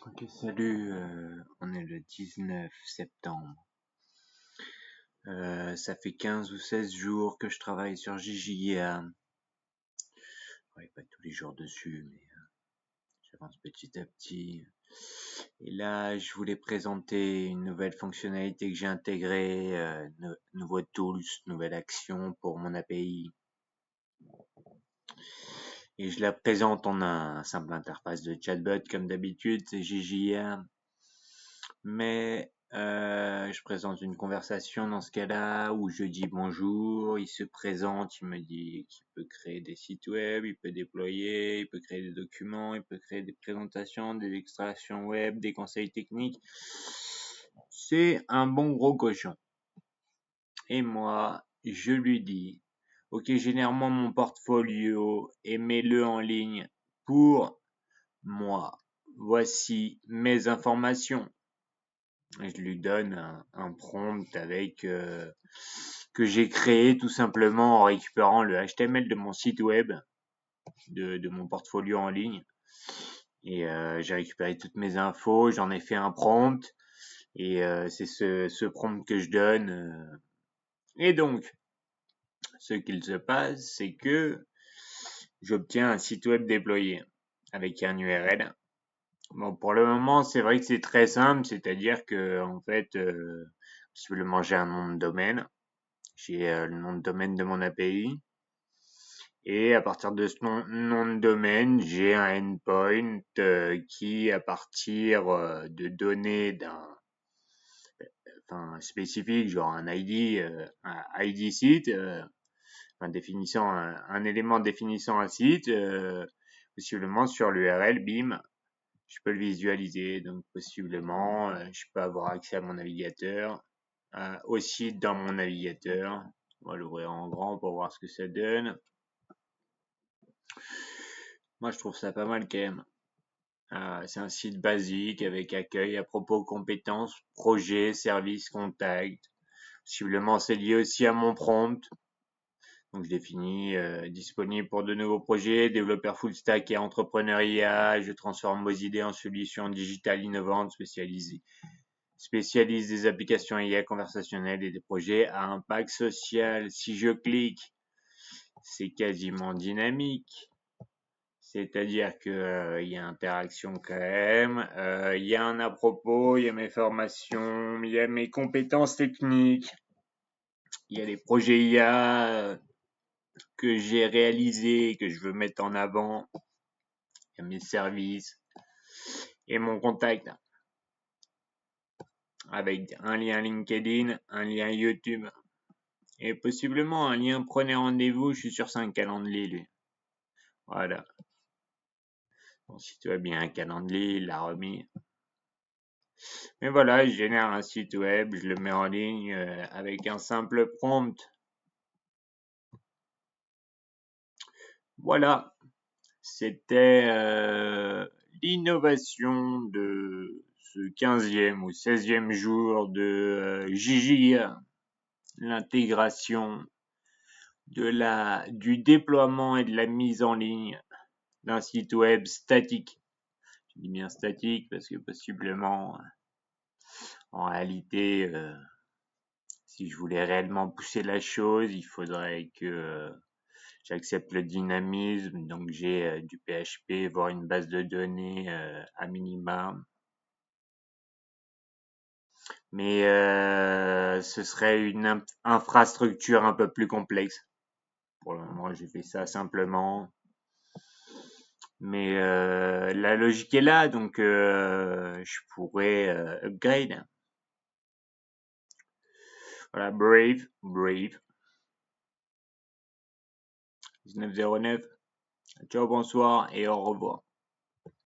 Ok, salut, on est le 19 septembre. Ça fait 15 ou 16 jours que je travaille sur JJA. Ouais, pas tous les jours dessus, mais j'avance petit à petit. Et là, je voulais présenter une nouvelle fonctionnalité que j'ai intégrée, nouveau tools, nouvelle action pour mon API. Et je la présente en un simple interface de chatbot comme d'habitude, c'est JJA. Mais je présente une conversation dans ce cas-là où je dis bonjour, il se présente, il me dit qu'il peut créer des sites web, il peut déployer, il peut créer des documents, il peut créer des présentations, des extractions web, des conseils techniques. C'est un bon gros cochon. Et moi, je lui dis, ok, génère-moi mon portfolio et mets-le en ligne pour moi. Voici mes informations. Je lui donne un prompt avec que j'ai créé tout simplement en récupérant le HTML de mon site web, de mon portfolio en ligne. Et j'ai récupéré toutes mes infos, j'en ai fait un prompt. Et c'est ce prompt que je donne. Et donc, ce qu'il se passe, c'est que j'obtiens un site web déployé avec un URL. Bon, pour le moment, c'est vrai que c'est très simple, c'est-à-dire que en fait, possiblement j'ai un nom de domaine, j'ai le nom de domaine de mon API, et à partir de ce nom de domaine, j'ai un endpoint qui, à partir de données spécifique, genre un ID site, définissant un élément définissant un site, possiblement sur l'URL, bim, je peux le visualiser. Donc possiblement, je peux avoir accès à mon navigateur, au site dans mon navigateur. On va l'ouvrir en grand pour voir ce que ça donne. Moi, je trouve ça pas mal quand même. C'est un site basique avec accueil, à propos, compétences, projets, services, contacts. Possiblement, c'est lié aussi à mon prompt. Donc, je définis disponible pour de nouveaux projets, développeur full stack et entrepreneur IA. Je transforme vos idées en solutions digitales innovantes spécialisées. Spécialise des applications IA conversationnelles et des projets à impact social. Si je clique, c'est quasiment dynamique. C'est-à-dire que y a interaction quand même, il y a un à propos, il y a mes formations, il y a mes compétences techniques, il y a les projets IA que j'ai réalisés, que je veux mettre en avant, il y a mes services et mon contact avec un lien LinkedIn, un lien YouTube et possiblement un lien prenez rendez-vous, je suis sur 5 calendriers lui. Voilà. Bon, si tu as bien un calendrier, il l'a remis. Mais voilà, je génère un site web, je le mets en ligne avec un simple prompt. Voilà, c'était l'innovation de ce 15e ou 16e jour de JJA, l'intégration du déploiement et de la mise en ligne d'un site web statique. Je dis bien statique parce que possiblement, en réalité, si je voulais réellement pousser la chose, il faudrait que j'accepte le dynamisme, donc j'ai du PHP, voire une base de données à minima. Mais ce serait une infrastructure un peu plus complexe. Pour le moment, j'ai fait ça simplement. Mais la logique est là, donc je pourrais upgrade. Voilà, Brave, 1909. Ciao, bonsoir et au revoir.